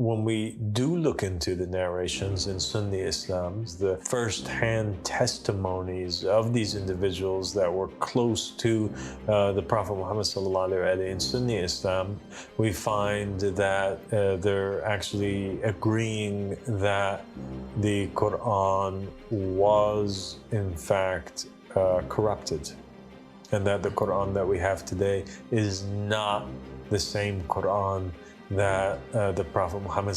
when we do look into the narrations in Sunni Islam, the first-hand testimonies of these individuals that were close to the Prophet Muhammad in Sunni Islam, we find that they're actually agreeing that the Quran was in fact corrupted, and that the Quran that we have today is not the same Quran that the Prophet Muhammad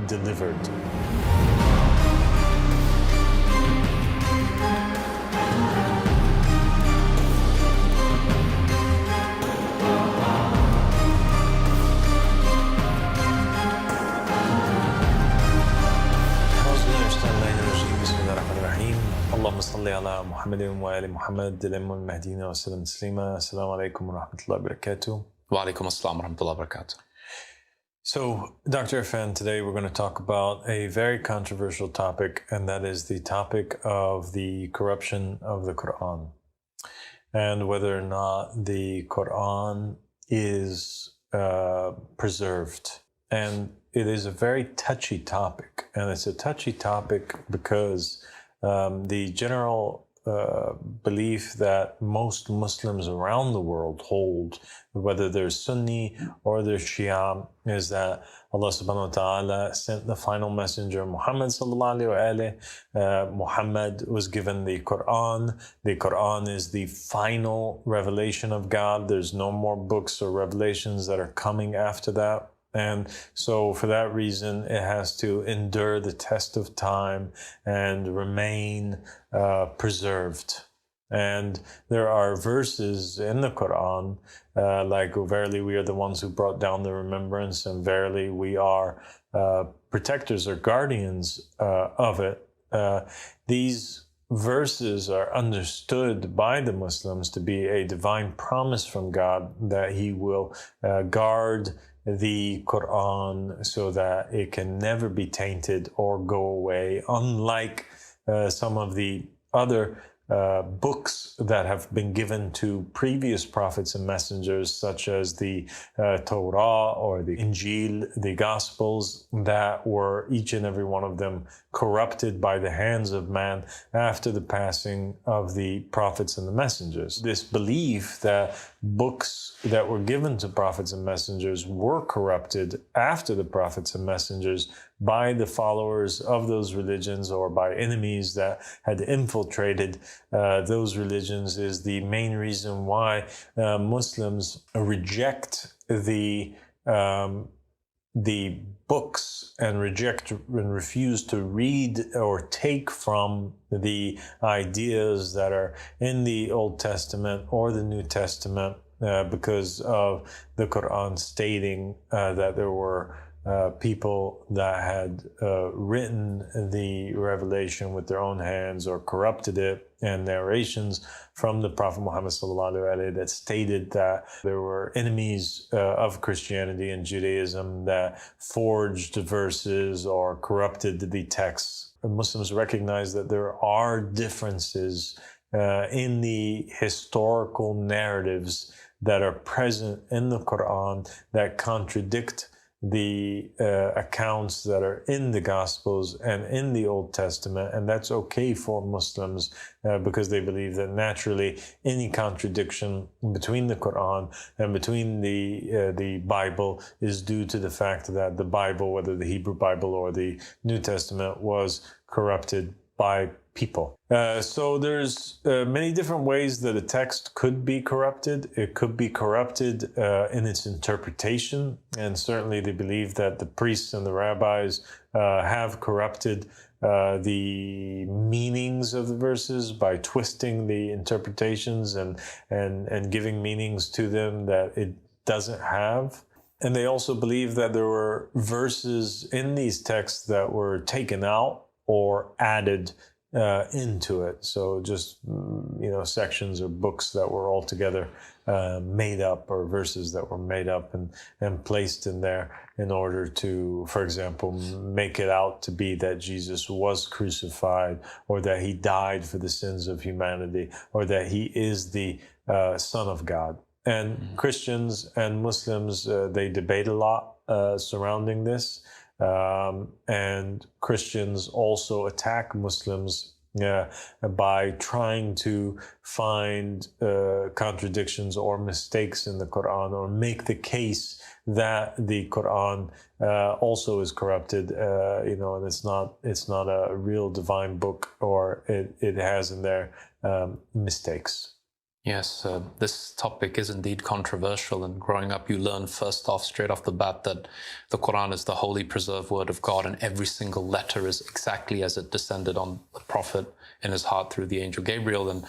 delivered. اللهم صل على محمد وآل محمد الأم المهديين وسلم تسليما. السلام عليكم ورحمة الله وبركاته. وعليكم السلام ورحمة الله وبركاته. So, Dr. Irfan, today we're going to talk about a very controversial topic, and that is the topic of the corruption of the Quran, and whether or not the Quran is preserved. And it is a very touchy topic, and it's a touchy topic because the general belief that most Muslims around the world hold, whether they're Sunni or they're Shia, is that Allah subhanahu wa ta'ala sent the final messenger, Muhammad sallallahu alayhi. Muhammad was given the Quran. The Quran is the final revelation of God. There's no more books or revelations that are coming after that. And so for that reason, it has to endure the test of time and remain preserved. And there are verses in the Quran, like, verily we are the ones who brought down the remembrance, and verily we are protectors or guardians of it. These verses are understood by the Muslims to be a divine promise from God that He will guard the Quran so that it can never be tainted or go away, unlike some of the other books that have been given to previous prophets and messengers, such as the Torah or the Injil, the Gospels, that were each and every one of them corrupted by the hands of man after the passing of the prophets and the messengers. This belief that books that were given to prophets and messengers were corrupted after the prophets and messengers by the followers of those religions or by enemies that had infiltrated those religions is the main reason why Muslims reject the books and reject and refuse to read or take from the ideas that are in the Old Testament or the New Testament because of the Quran stating that there were people that had written the revelation with their own hands or corrupted it, and narrations from the Prophet Muhammad that stated that there were enemies of Christianity and Judaism that forged verses or corrupted the texts. And Muslims recognize that there are differences in the historical narratives that are present in the Quran that contradict the accounts that are in the Gospels and in the Old Testament, and that's okay for Muslims because they believe that naturally any contradiction between the Quran and between the Bible is due to the fact that the Bible, whether the Hebrew Bible or the New Testament, was corrupted by people. So there's many different ways that a text could be corrupted. It could be corrupted in its interpretation, and certainly they believe that the priests and the rabbis have corrupted the meanings of the verses by twisting the interpretations and giving meanings to them that it doesn't have. And they also believe that there were verses in these texts that were taken out or added into it. So just, sections or books that were altogether made up, or verses that were made up and placed in there in order to, for example, make it out to be that Jesus was crucified, or that He died for the sins of humanity, or that He is the Son of God. And Christians and Muslims, they debate a lot surrounding this. And Christians also attack Muslims by trying to find contradictions or mistakes in the Quran, or make the case that the Quran also is corrupted, and it's not a real divine book, or it has in there mistakes. Yes, this topic is indeed controversial, and growing up you learn straight off the bat that the Quran is the holy preserved word of God, and every single letter is exactly as it descended on the Prophet in his heart through the angel Gabriel. And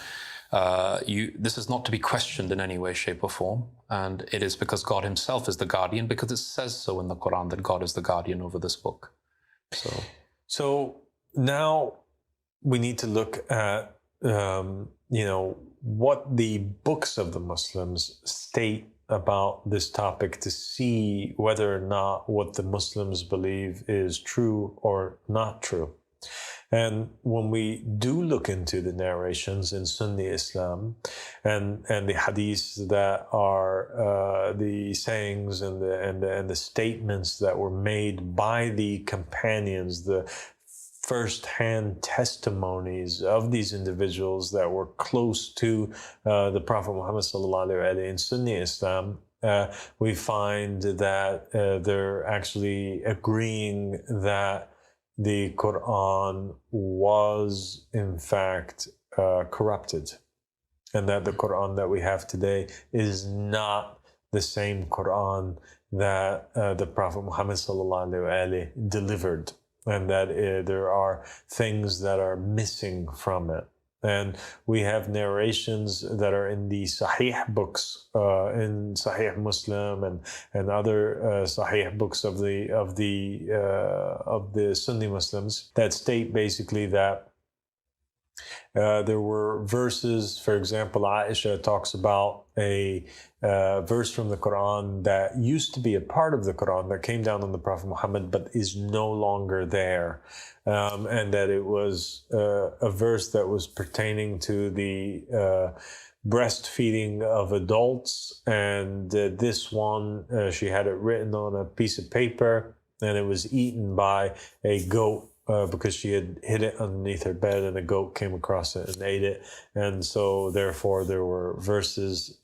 this is not to be questioned in any way, shape or form, and it is because God himself is the guardian, because it says so in the Quran that God is the guardian over this book. So now we need to look at what the books of the Muslims state about this topic, to see whether or not what the Muslims believe is true or not true. And when we do look into the narrations in Sunni Islam and the hadiths that are the sayings and the statements that were made by the companions, the first-hand testimonies of these individuals that were close to the Prophet Muhammad sallallahu alaihi wasallam in Sunni Islam, we find that they're actually agreeing that the Quran was in fact corrupted, and that the Quran that we have today is not the same Quran that the Prophet Muhammad sallallahu alaihi wasallam delivered, and that there are things that are missing from it. And we have narrations that are in the Sahih books, in Sahih Muslim and other Sahih books of the Sunni Muslims, that state basically that there were verses. For example, Aisha talks about a verse from the Quran that used to be a part of the Quran that came down on the Prophet Muhammad but is no longer there, and that it was a verse that was pertaining to the breastfeeding of adults, and this one she had it written on a piece of paper, and it was eaten by a goat. Because she had hid it underneath her bed, and a goat came across it and ate it. And so therefore there were verses,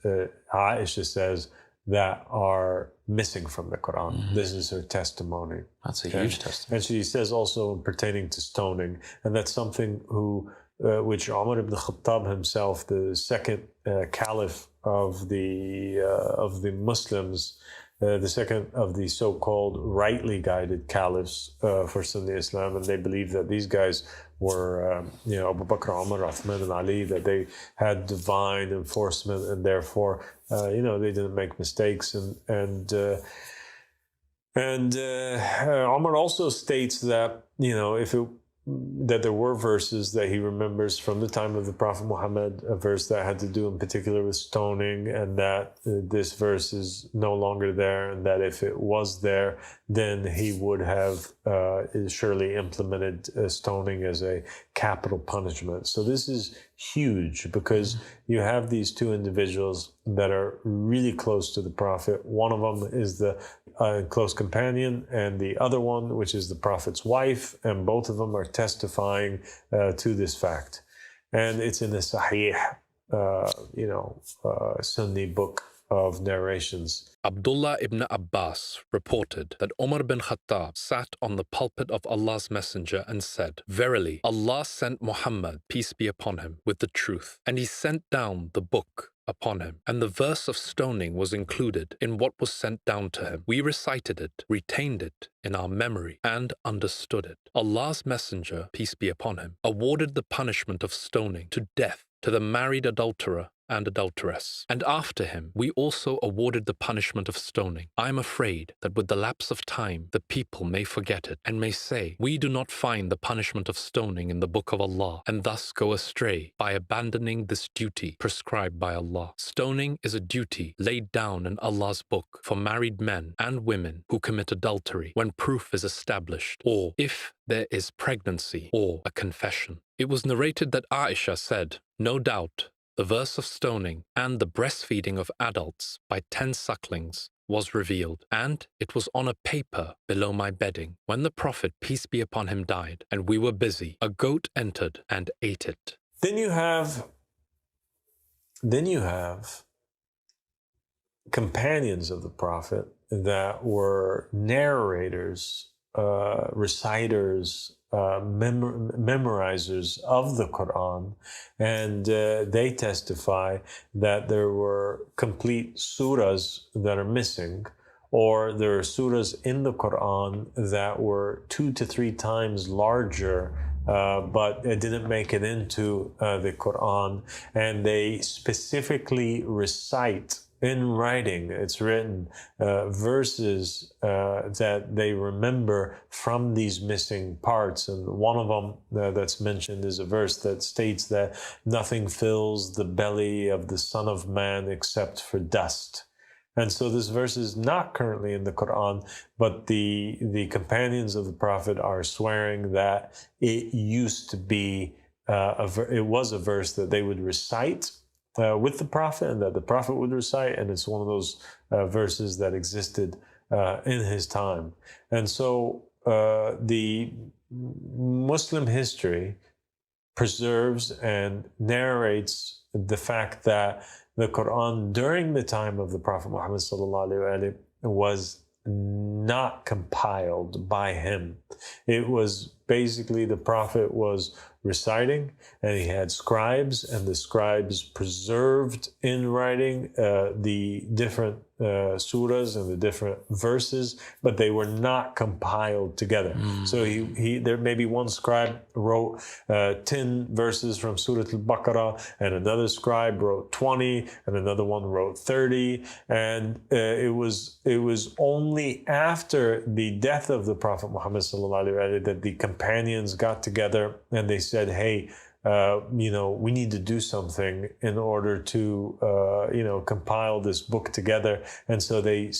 Aisha says, that are missing from the Quran. Mm-hmm. This is her testimony. That's a huge testimony. And she says also pertaining to stoning, and that's something which Umar ibn Khattab himself, the second caliph of the Muslims, the second of the so-called rightly guided caliphs for Sunni Islam, and they believe that these guys were, Abu Bakr, Umar, Uthman, and Ali, that they had divine enforcement, and therefore, they didn't make mistakes. And Umar also states that, that there were verses that he remembers from the time of the Prophet Muhammad, a verse that had to do in particular with stoning, and that this verse is no longer there, and that if it was there, then he would have surely implemented stoning as a capital punishment. So this is huge, because you have these two individuals that are really close to the Prophet. One of them is the close companion, and the other one, which is the Prophet's wife, and both of them are testifying to this fact. And it's in the Sahih, Sunni book of narrations. Abdullah ibn Abbas reported that Umar bin Khattab sat on the pulpit of Allah's Messenger and said, "Verily, Allah sent Muhammad, peace be upon him, with the truth, and he sent down the book upon him, and the verse of stoning was included in what was sent down to him. We recited it, retained it in our memory, and understood it. Allah's Messenger, peace be upon him, awarded the punishment of stoning to death to the married adulterer and adulteress. And after him, we also awarded the punishment of stoning. I am afraid that with the lapse of time, the people may forget it and may say, we do not find the punishment of stoning in the book of Allah, and thus go astray by abandoning this duty prescribed by Allah. Stoning is a duty laid down in Allah's book for married men and women who commit adultery when proof is established, or if there is pregnancy or a confession. It was narrated that Aisha said, no doubt, the verse of stoning and the breastfeeding of adults by 10 sucklings was revealed, and it was on a paper below my bedding. When the Prophet, peace be upon him, died, and we were busy, a goat entered and ate it. Then you have companions of the Prophet that were narrators, reciters, memorizers of the Quran, and they testify that there were complete surahs that are missing, or there are surahs in the Quran that were 2 to 3 times larger, but it didn't make it into the Quran, and they specifically recite in writing, it's written, verses that they remember from these missing parts. And one of them that's mentioned is a verse that states that nothing fills the belly of the Son of Man except for dust. And so this verse is not currently in the Quran, but the companions of the Prophet are swearing that it used to be, it was a verse that they would recite with the Prophet, and that the Prophet would recite, and it's one of those verses that existed in his time. And so the Muslim history preserves and narrates the fact that the Quran during the time of the Prophet Muhammad was not compiled by him. It was basically the Prophet was reciting, and he had scribes, and the scribes preserved in writing the different surahs and the different verses, but they were not compiled together. So there maybe one scribe wrote 10 verses from Surah Al-Baqarah, and another scribe wrote 20, and another one wrote 30, and it was only after the death of the Prophet Muhammad that the companions got together and they said, hey, we need to do something in order to, compile this book together. And so they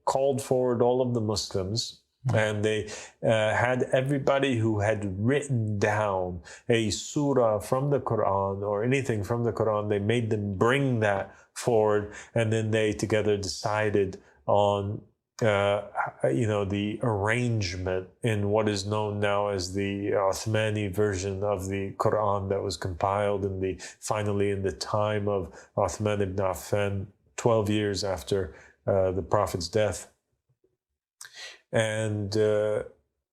called forward all of the Muslims, and they had everybody who had written down a surah from the Quran or anything from the Quran, they made them bring that forward, and then they together decided on the arrangement in what is known now as the Osmani version of the Quran that was compiled finally in the time of Uthman ibn Affan, 12 years after the Prophet's death. And in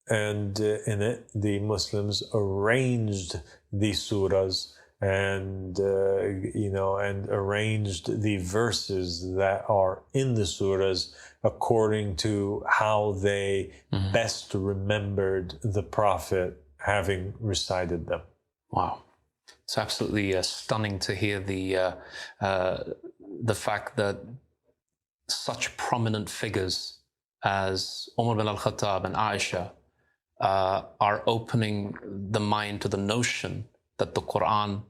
it, the Muslims arranged the surahs and arranged the verses that are in the surahs according to how they best remembered the Prophet having recited them. Wow. It's absolutely stunning to hear the fact that such prominent figures as Umar bin al-Khattab and Aisha are opening the mind to the notion that the Quran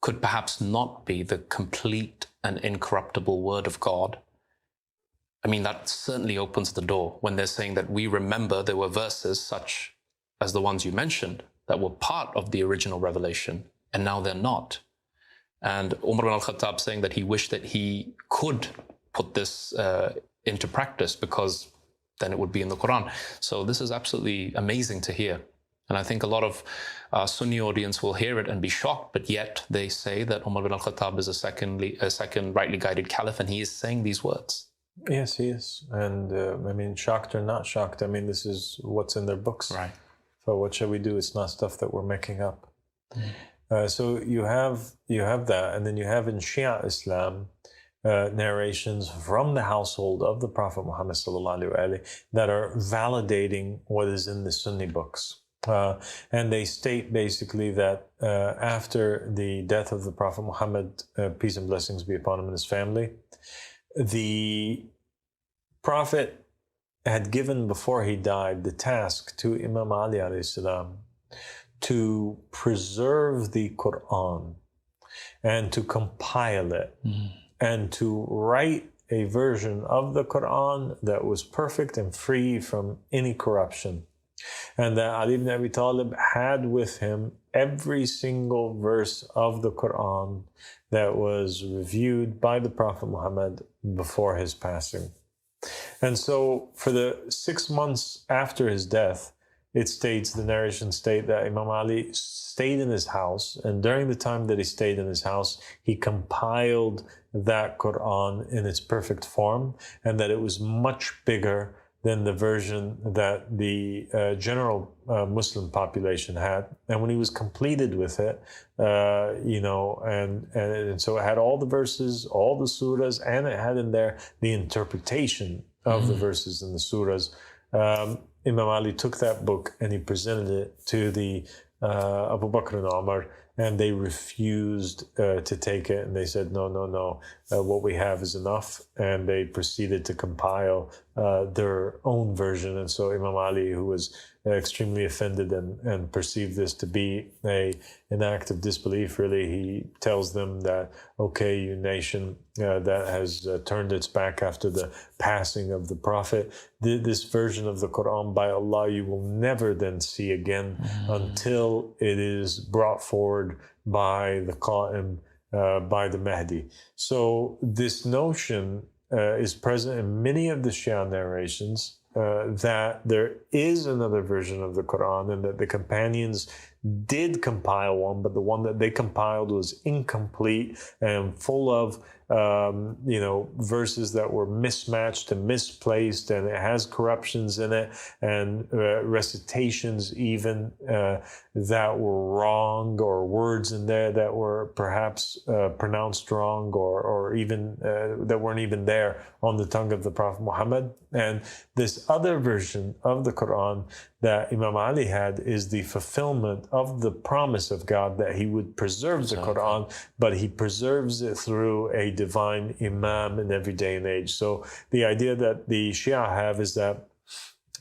could perhaps not be the complete and incorruptible word of God. I mean, that certainly opens the door when they're saying that we remember there were verses such as the ones you mentioned that were part of the original revelation, and now they're not. And Umar bin al-Khattab saying that he wished that he could put this into practice because then it would be in the Quran. So this is absolutely amazing to hear. And I think a lot of Sunni audience will hear it and be shocked, but yet they say that Umar bin al-Khattab is a second rightly guided caliph, and he is saying these words. Yes, he is. And shocked or not shocked, this is what's in their books. Right. So what shall we do? It's not stuff that we're making up. So you have that, and then you have in Shia Islam narrations from the household of the Prophet Muhammad that are validating what is in the Sunni books. And they state basically that after the death of the Prophet Muhammad, peace and blessings be upon him and his family, the Prophet had given before he died the task to Imam Ali alayhi salam to preserve the Quran and to compile it and to write a version of the Quran that was perfect and free from any corruption. And that Ali ibn Abi Talib had with him every single verse of the Quran that was reviewed by the Prophet Muhammad before his passing. And so for the 6 months after his death, it states, the narration state that Imam Ali stayed in his house, and during the time that he stayed in his house, he compiled that Quran in its perfect form, and that it was much bigger than the version that the general Muslim population had. And when he was completed with it, and so it had all the verses, all the surahs, and it had in there the interpretation of the verses in the surahs. Imam Ali took that book and he presented it to the Abu Bakr and Umar, and they refused to take it, and they said, no, what we have is enough, and they proceeded to compile their own version. And so Imam Ali, who was extremely offended and perceived this to be an act of disbelief, really, he tells them that, okay, you nation that has turned its back after the passing of the Prophet, this version of the Quran, by Allah, you will never then see again until it is brought forward by the Qa'im, by the Mahdi. So this notion is present in many of the Shia narrations, that there is another version of the Quran, and that the companions did compile one, but the one that they compiled was incomplete and full of verses that were mismatched and misplaced, and it has corruptions in it, and recitations even that were wrong, or words in there that were perhaps pronounced wrong, or even that weren't even there on the tongue of the Prophet Muhammad. And this other version of the Quran that Imam Ali had is the fulfillment of the promise of God that he would preserve the Quran, but he preserves it through a divine imam in every day and age. So the idea that the Shia have is that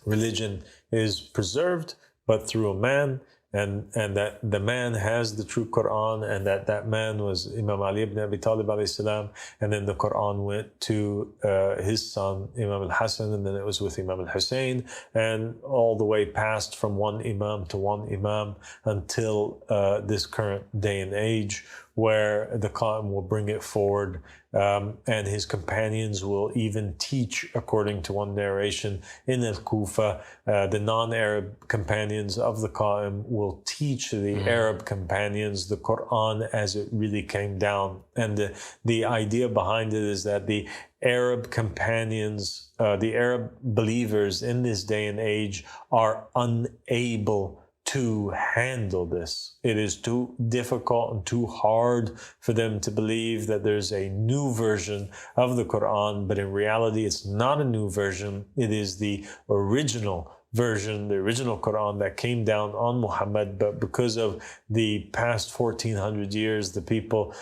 religion is preserved, but through a man, and that the man has the true Quran, and that man was Imam Ali ibn Abi Talib alayhi salam, and then the Quran went to his son Imam al-Hasan, and then it was with Imam al-Hussein, and all the way passed from one imam to one imam until this current day and age, where the Qa'im will bring it forward, and his companions will even teach, according to one narration, in Al-Kufa, the non-Arab companions of the Qa'im will teach the Arab companions the Quran as it really came down. And the idea behind it is that the Arab companions, the Arab believers in this day and age are unable to handle this. It is too difficult and too hard for them to believe that there's a new version of the Quran, but in reality, it's not a new version. It is the original version, the original Quran that came down on Muhammad, but because of the past 1400 years, the people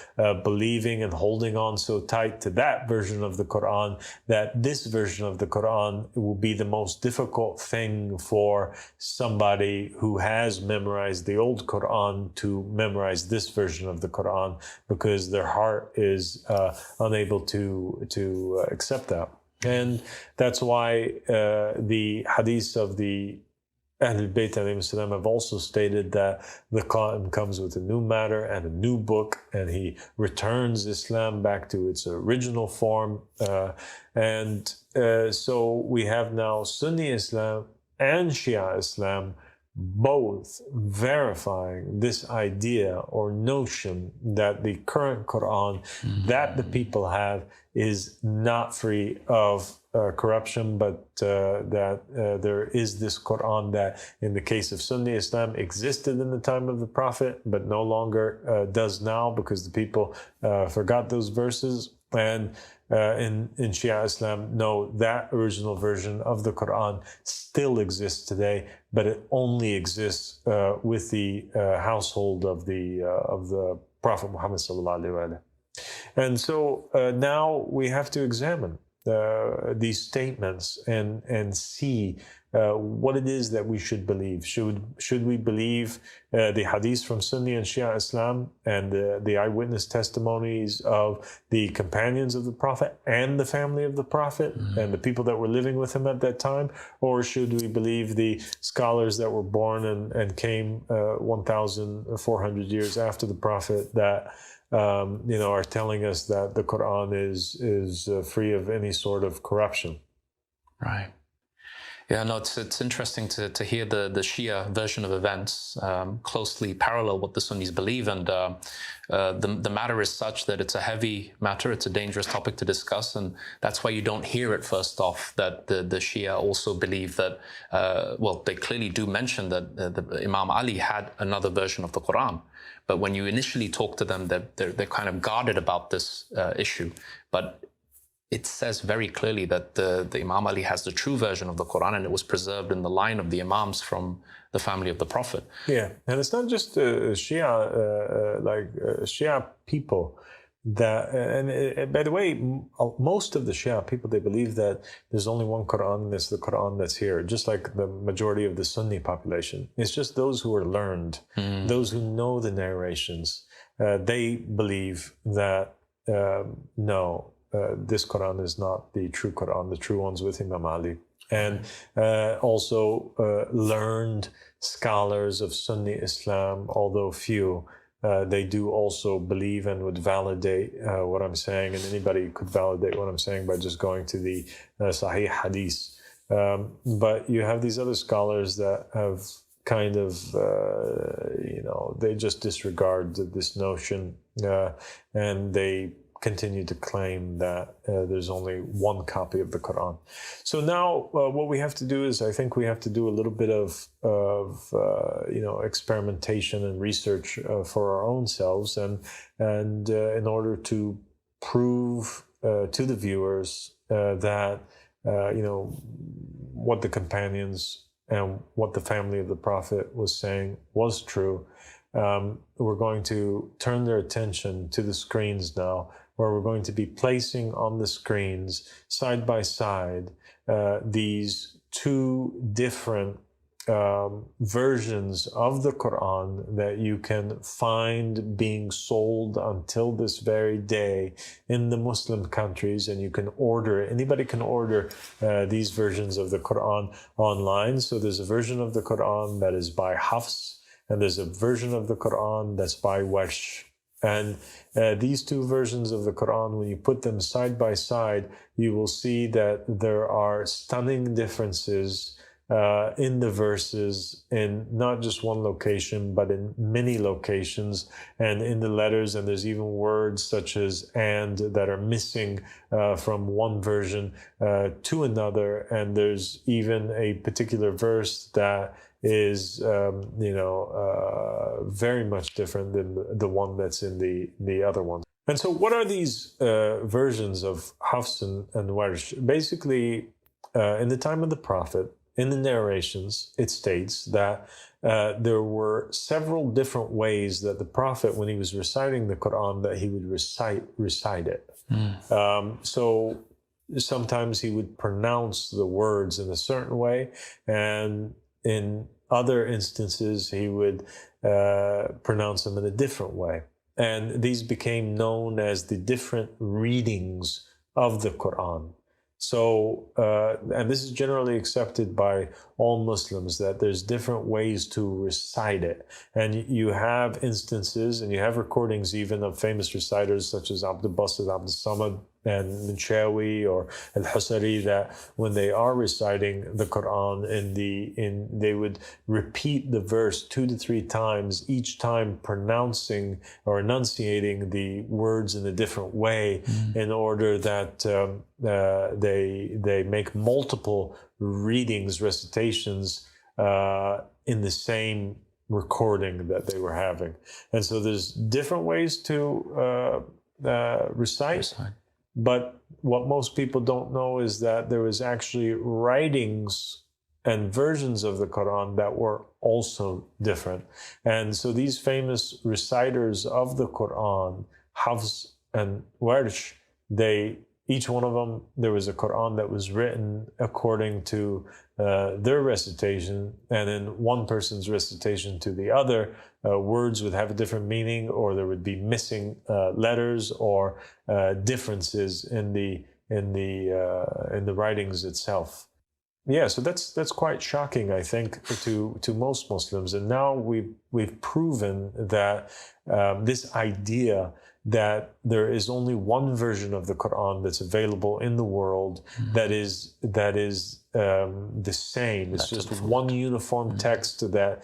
believing and holding on so tight to that version of the Quran, that this version of the Quran will be the most difficult thing for somebody who has memorized the old Quran to memorize this version of the Quran, because their heart is unable to accept that. And that's why the hadiths of the Ahlul Bayt alayhim salam have also stated that the Qa'im comes with a new matter and a new book, and he returns Islam back to its original form. So we have now Sunni Islam and Shia Islam both verifying this idea or notion that the current Quran that the people have is not free of corruption, but that there is this Quran that, in the case of Sunni Islam, existed in the time of the Prophet, but no longer does now, because the people forgot those verses. And in Shia Islam, no, that original version of the Quran still exists today, but it only exists with the household of the Prophet Muhammad sallallahu alaihi wasallam. And so now we have to examine these statements and see what it is that we should believe. Should we believe the hadiths from Sunni and Shia Islam and the eyewitness testimonies of the companions of the Prophet and the family of the Prophet and the people that were living with him at that time? Or should we believe the scholars that were born and came 1,400 years after the Prophet that are telling us that the Quran is free of any sort of corruption? Right. Yeah, no, it's interesting to hear the Shia version of events closely parallel what the Sunnis believe, and the matter is such that it's a heavy matter, it's a dangerous topic to discuss, and that's why you don't hear it first off that the Shia also believe that, they clearly do mention that the Imam Ali had another version of the Quran, but when you initially talk to them, they're kind of guarded about this issue, but it says very clearly that the Imam Ali has the true version of the Quran, and it was preserved in the line of the Imams from the family of the Prophet. Yeah, and it's not just Shia, Shia people that, and by the way, most of the Shia people, they believe that there's only one Quran, and it's the Quran that's here, just like the majority of the Sunni population. It's just those who are learned, those who know the narrations, they believe that, no, this Quran is not the true Quran. The true one's with Imam Ali. And also learned scholars of Sunni Islam, although few, they do also believe and would validate what I'm saying. And anybody could validate what I'm saying by just going to the Sahih Hadith. But you have these other scholars that have kind of, they just disregard this notion and they continue to claim that there's only one copy of the Quran. So now what we have to do is, I think we have to do a little bit of experimentation and research for our own selves, and in order to prove to the viewers that what the companions and what the family of the Prophet was saying was true. We're going to turn their attention to the screens now, where we're going to be placing on the screens side by side these two different versions of the Quran that you can find being sold until this very day in the Muslim countries, and you can order it. Anybody can order these versions of the Quran online. So there's a version of the Quran that is by Hafs, and there's a version of the Quran that's by Versh. And these two versions of the Quran, when you put them side by side, you will see that there are stunning differences in the verses, in not just one location, but in many locations, and in the letters. And there's even words such as "and" that are missing from one version to another. And there's even a particular verse that is, very much different than the one that's in the other one. And so what are these versions of Hafs and Warsh? Basically, in the time of the Prophet, in the narrations, it states that there were several different ways that the Prophet, when he was reciting the Quran, that he would recite it. So sometimes he would pronounce the words in a certain way, and in other instances, he would pronounce them in a different way. And these became known as the different readings of the Quran. So, and this is generally accepted by all Muslims, that there's different ways to recite it. And you have instances, and you have recordings even of famous reciters such as Abdul Basit, Abdul Samad, and Minshawi or Al-Husari, that when they are reciting the Quran, they would repeat the verse 2 to 3 times, each time pronouncing or enunciating the words in a different way, in order that they make multiple readings, recitations in the same recording that they were having. And so there's different ways to recite. But what most people don't know is that there was actually writings and versions of the Quran that were also different. And so these famous reciters of the Quran, Hafs and Warsh, they each one of them, there was a Quran that was written according to their recitation, and in one person's recitation to the other, words would have a different meaning, or there would be missing letters or differences in the writings itself. Yeah, so that's quite shocking, I think, to most Muslims. And now we've proven that this idea that there is only one version of the Quran that's available in the world that is the same. It's just one uniform text that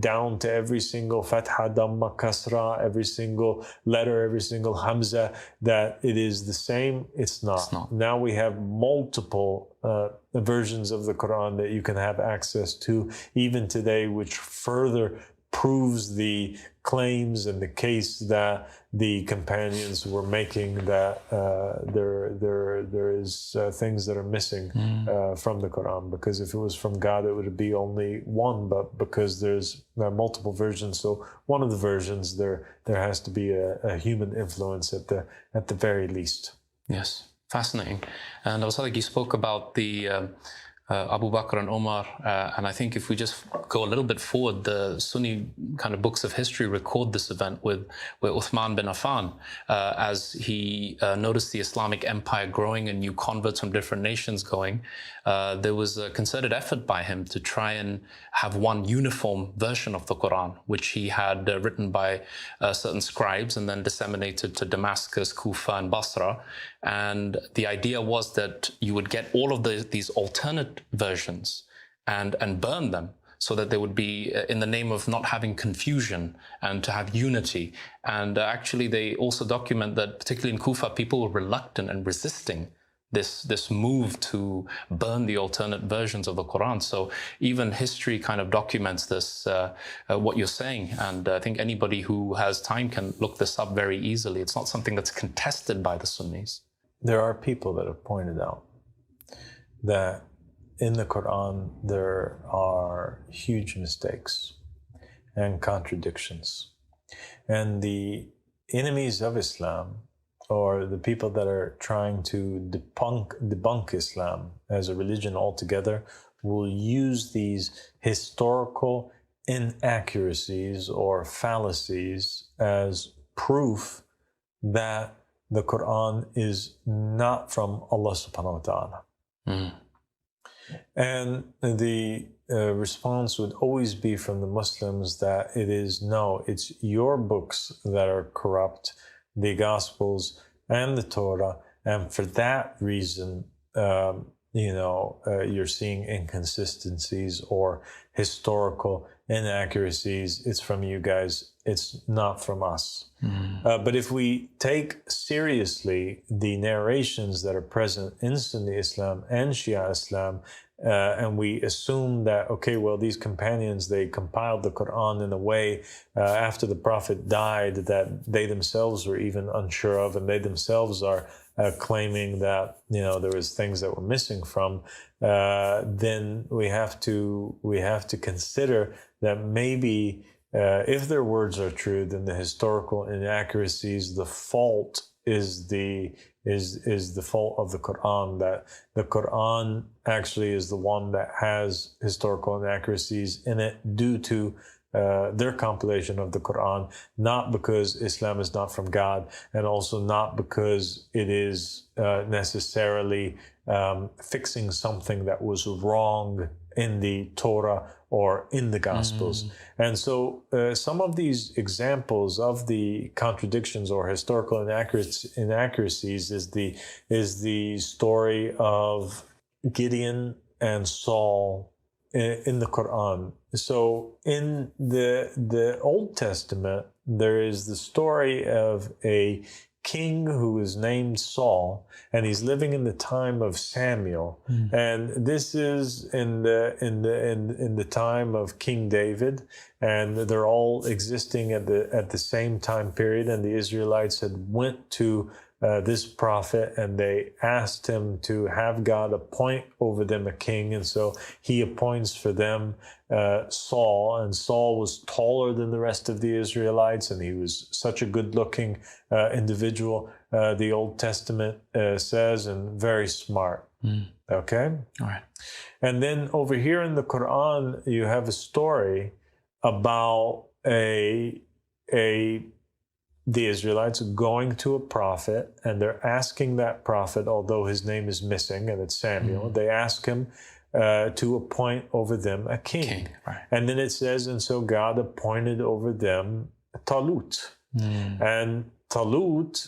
down to every single fatha, damma, kasra, every single letter, every single hamza, that it is the same. It's not. Now we have multiple versions of the Quran that you can have access to even today, which further proves the claims and the case that the companions were making, that there is things that are missing from the Quran. Because if it was from God, it would be only one. But because there's multiple versions, so one of the versions there has to be a human influence at the very least. Yes, fascinating. And Eba Sadık, you spoke about the Abu Bakr and Umar, and I think if we just go a little bit forward, the Sunni kind of books of history record this event with Uthman bin Affan, as he noticed the Islamic empire growing and new converts from different nations going. There was a concerted effort by him to try and have one uniform version of the Quran, which he had written by certain scribes and then disseminated to Damascus, Kufa, and Basra. And the idea was that you would get all of these alternate versions and burn them, so that they would be in the name of not having confusion and to have unity. And actually, they also document that, particularly in Kufa, people were reluctant and resisting this move to burn the alternate versions of the Quran. So even history kind of documents this, what you're saying. And I think anybody who has time can look this up very easily. It's not something that's contested by the Sunnis. There are people that have pointed out that in the Quran there are huge mistakes and contradictions. And the enemies of Islam, or the people that are trying to debunk Islam as a religion altogether, will use these historical inaccuracies or fallacies as proof that the Quran is not from Allah subhanahu wa ta'ala. And the response would always be from the Muslims that it's your books that are corrupt, the Gospels and the Torah, and for that reason, you're seeing inconsistencies or historical inaccuracies. It's from you guys. It's not from us. But if we take seriously the narrations that are present in Sunni Islam and Shia Islam, and we assume that, okay, well, these companions, they compiled the Quran in a way after the Prophet died that they themselves were even unsure of, and they themselves are claiming that there was things that were missing from, then we have to consider that maybe if their words are true, then the historical inaccuracies, the fault is the fault of the Quran, that the Quran actually is the one that has historical inaccuracies in it due to their compilation of the Quran, not because Islam is not from God, and also not because it is necessarily fixing something that was wrong in the Torah or in the Gospels. And so some of these examples of the contradictions or historical inaccuracies is the story of Gideon and Saul in the Quran. So in the Old Testament, there is the story of a king who is named Saul, and he's living in the time of Samuel. And this is in the time of King David, and they're all existing at the same time period. And the Israelites had went to this prophet, and they asked him to have God appoint over them a king. And so he appoints for them Saul, and Saul was taller than the rest of the Israelites, and he was such a good-looking individual. the Old Testament says, and very smart. Okay? All right. And then over here in the Quran, you have a story about the Israelites going to a prophet, and they're asking that prophet, although his name is missing and it's Samuel, they ask him to appoint over them a king. Right. And then it says, and so God appointed over them Talut. And Talut,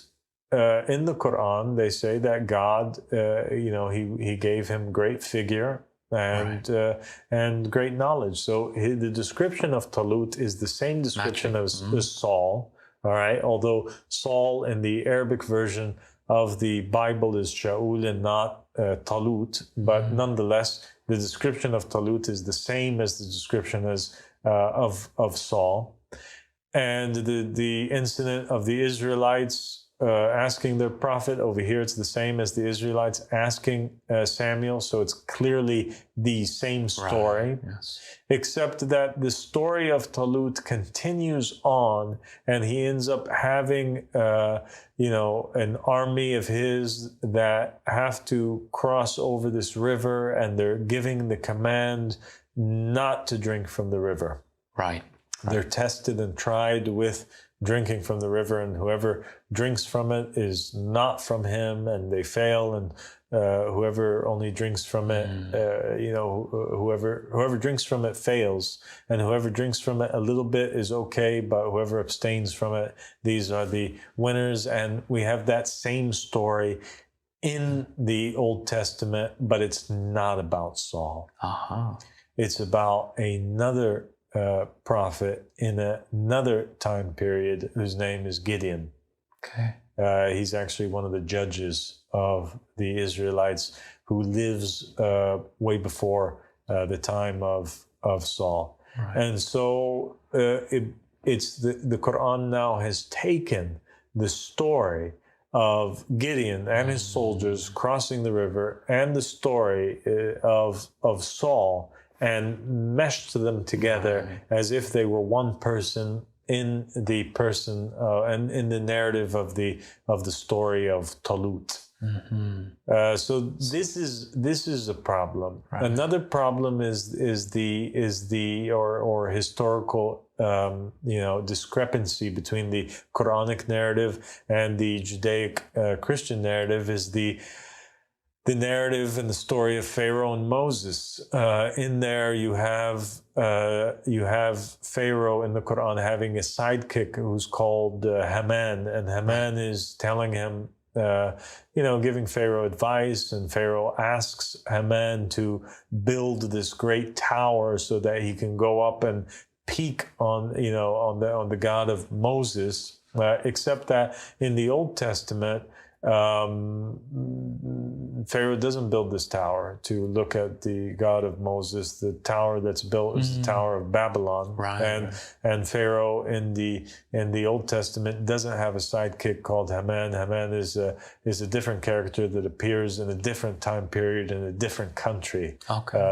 in the Quran, they say that God, he gave him great figure and great knowledge. So the description of Talut is the same description as Saul. All right, although Saul in the Arabic version of the Bible is Shaul and not Talut, but nonetheless, the description of Talut is the same as the description of Saul. And the incident of the Israelites asking their prophet, over here it's the same as the Israelites asking Samuel, so it's clearly the same story, except that the story of Talut continues on, and he ends up having an army of his that have to cross over this river, and they're giving the command not to drink from the river. Right. They're tested and tried with drinking from the river, and whoever drinks from it is not from him, and they fail, and whoever only drinks from it, whoever drinks from it fails, and whoever drinks from it a little bit is okay, but whoever abstains from it, these are the winners. And we have that same story in the Old Testament, but it's not about Saul. It's about another prophet in another time period whose name is Gideon. Okay. He's actually one of the judges of the Israelites who lives way before the time of Saul. Right. And so it's the Quran now has taken the story of Gideon and his soldiers crossing the river and the story of Saul and meshed them together as if they were one person in the person and in the narrative of the story of Talut. So this is a problem. Right. Another problem is the historical discrepancy between the Quranic narrative and the Judaic Christian narrative is the narrative and the story of Pharaoh and Moses. In there, you have Pharaoh in the Quran having a sidekick who's called Haman, and Haman is telling him, giving Pharaoh advice, and Pharaoh asks Haman to build this great tower so that he can go up and peek on the God of Moses. Except that in the Old Testament, Pharaoh doesn't build this tower to look at the God of Moses. The tower that's built is the Tower of Babylon. And Pharaoh in the Old Testament doesn't have a sidekick called Haman. Haman is a different character that appears in a different time period in a different country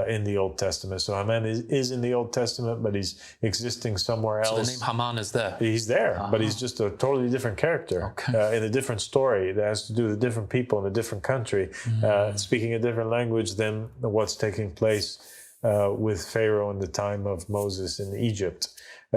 in the Old Testament. So Haman is in the Old Testament, but he's existing somewhere else. So the name Haman is there. He's there, but he's just a totally different character in a different story that has to do with different people in a different country, speaking a different language than what's taking place with Pharaoh in the time of Moses in Egypt.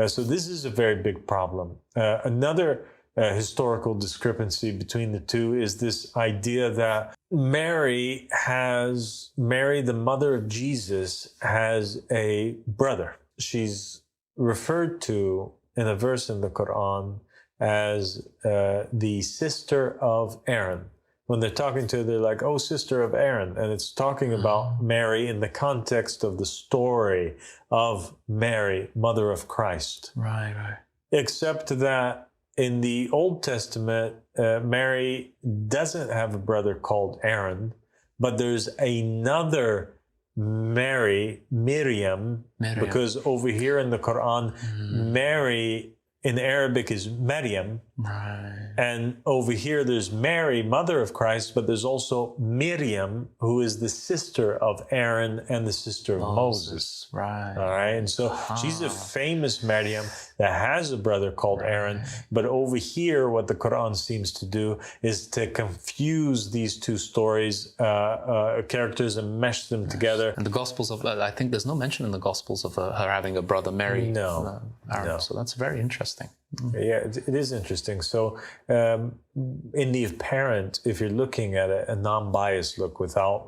So this is a very big problem. Another historical discrepancy between the two is this idea that Mary, the mother of Jesus, has a brother. She's referred to in a verse in the Quran as the sister of Aaron. When they're talking to her, they're like, oh, sister of Aaron. And it's talking about Mary in the context of the story of Mary, mother of Christ. Right. Except that in the Old Testament, Mary doesn't have a brother called Aaron, but there's another Miriam, because over here in the Quran, Mary in Arabic is Meryem, Right. And over here, there's Mary, mother of Christ, but there's also Miriam, who is the sister of Aaron and the sister of Moses. Right. All right. And so she's a famous Meryem that has a brother called Aaron. But over here, what the Quran seems to do is to confuse these two stories, characters, and mesh them together. And the Gospels of, I think there's no mention in the Gospels of her having a brother, Mary. No. Aaron. So that's very interesting. Yeah, it is interesting. So in the apparent, if you're looking at a non-biased look without,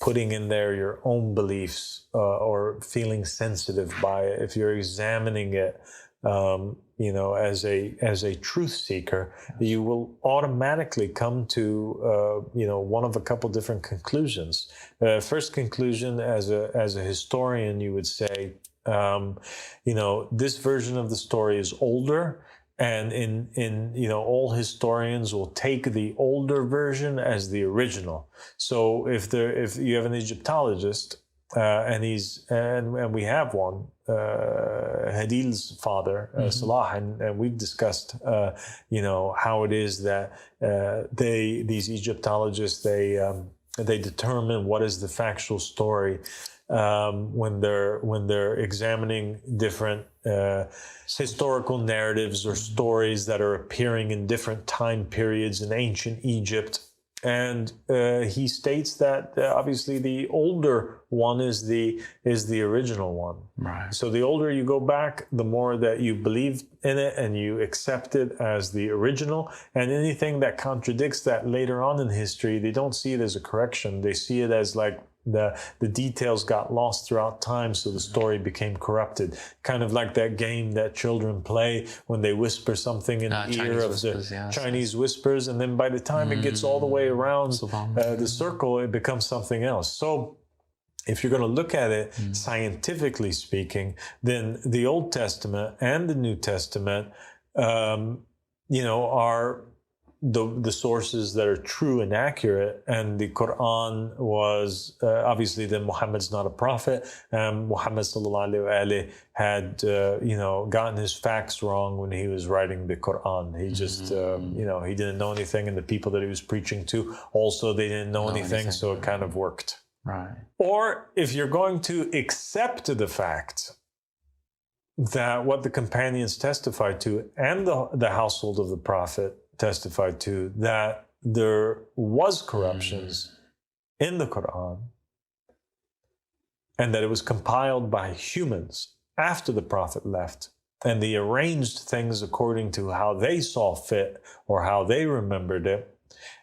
putting in there your own beliefs or feeling sensitive by it, if you're examining it, as a truth seeker, you will automatically come to, one of a couple different conclusions. First conclusion, as a historian, you would say, this version of the story is older, and in all historians will take the older version as the original. So if you have an Egyptologist and we have one, Hadil's father, Salah, and we've discussed how it is that these Egyptologists they determine what is the factual story. When they're examining different historical narratives or stories that are appearing in different time periods in ancient Egypt. And he states that obviously the older one is the original one. Right. So the older you go back, the more that you believe in it and you accept it as the original. And anything that contradicts that later on in history, they don't see it as a correction. They see it as like the details got lost throughout time, so the story became corrupted. Kind of like that game that children play when they whisper something in the ear of the Chinese whispers, and then by the time it gets all the way around the circle, it becomes something else. So if you're going to look at it scientifically speaking, then the Old Testament and the New Testament, are the sources that are true and accurate. And the Quran was obviously then Muhammad's not a prophet, and Muhammad sallallahu alaihi had gotten his facts wrong when he was writing the Quran. He just he didn't know anything, and the people that he was preaching to also they didn't know anything, so it kind of worked. Right. Or if you're going to accept the fact that what the companions testified to and the household of the Prophet testified to, that there was corruptions in the Quran and that it was compiled by humans after the Prophet left, and they arranged things according to how they saw fit or how they remembered it,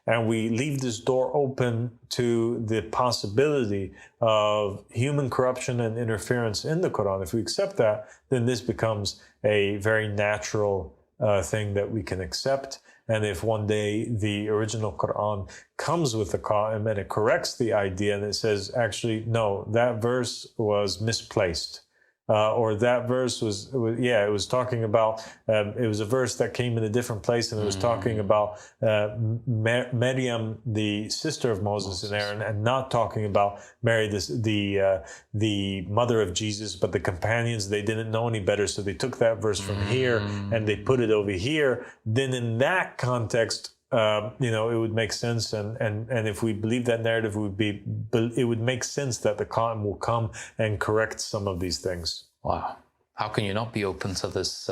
and we leave this door open to the possibility of human corruption and interference in the Quran. If we accept that, then this becomes a very natural thing that we can accept. And if one day the original Quran comes with a qa'im and it corrects the idea and it says, actually, no, that verse was misplaced. Or that verse was talking about, it was a verse that came in a different place, and it was talking about Meryem, the sister of Moses and Aaron, and not talking about Mary, the mother of Jesus, but the companions, they didn't know any better, so they took that verse from here and they put it over here. Then in that context, it would make sense, and if we believe that narrative, it would make sense that the Quran will come and correct some of these things. Wow. How can you not be open to this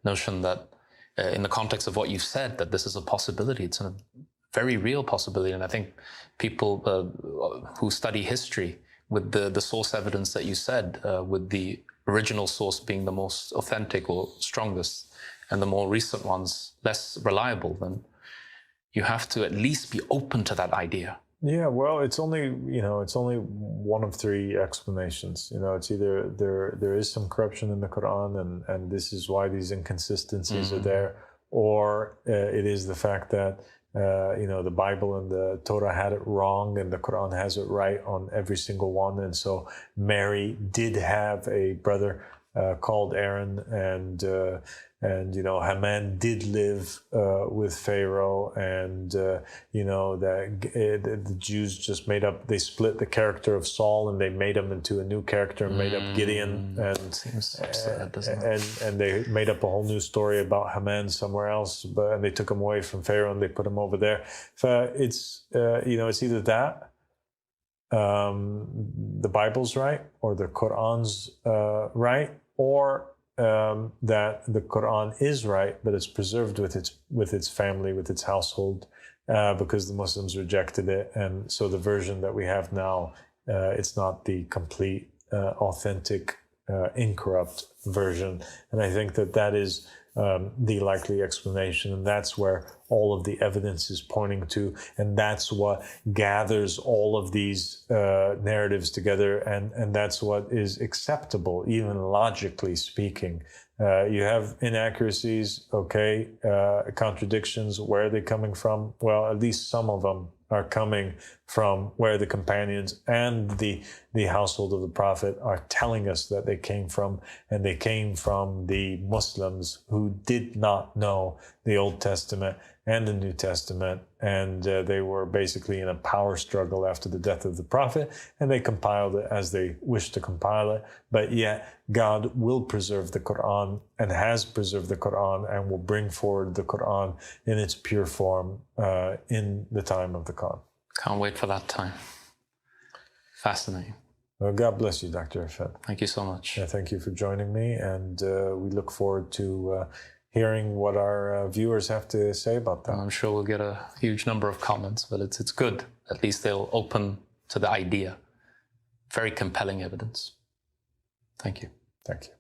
notion that in the context of what you've said, that this is a possibility? It's a very real possibility. And I think people who study history, with the source evidence that you said, with the original source being the most authentic or strongest, and the more recent ones less reliable, then you have to at least be open to that idea. Yeah, well, it's only one of three explanations. It's either there is some corruption in the Quran, and this is why these inconsistencies are there, or it is the fact that the Bible and the Torah had it wrong, and the Quran has it right on every single one. And so Mary did have a brother called Aaron, and Haman did live with Pharaoh, and the Jews just they split the character of Saul and they made him into a new character and made up Gideon, and seems absurd, doesn't it? and they made up a whole new story about Haman somewhere else, and they took him away from Pharaoh and they put him over there. It's it's either that the Bible's right or the Quran's right, or that the Quran is right, but it's preserved with its family, with its household, because the Muslims rejected it, and so the version that we have now, it's not the complete, authentic, incorrupt version. And I think that is the likely explanation, and that's where all of the evidence is pointing to, and that's what gathers all of these narratives together, and that's what is acceptable, even logically speaking. You have inaccuracies, contradictions. Where are they coming from? Well, at least some of them are coming from where the companions and the household of the Prophet are telling us that they came from, and they came from the Muslims who did not know the Old Testament and the New Testament, and they were basically in a power struggle after the death of the Prophet, and they compiled it as they wished to compile it. But yet God will preserve the Quran, and has preserved the Quran, and will bring forward the Quran in its pure form in the time of the Quran. Can't wait for that time. Fascinating. Well, God bless you, Dr. Irfan. Thank you so much. Yeah, thank you for joining me, and we look forward to hearing what our viewers have to say about that. I'm sure we'll get a huge number of comments, but it's good. At least they'll open to the idea. Very compelling evidence. Thank you. Thank you.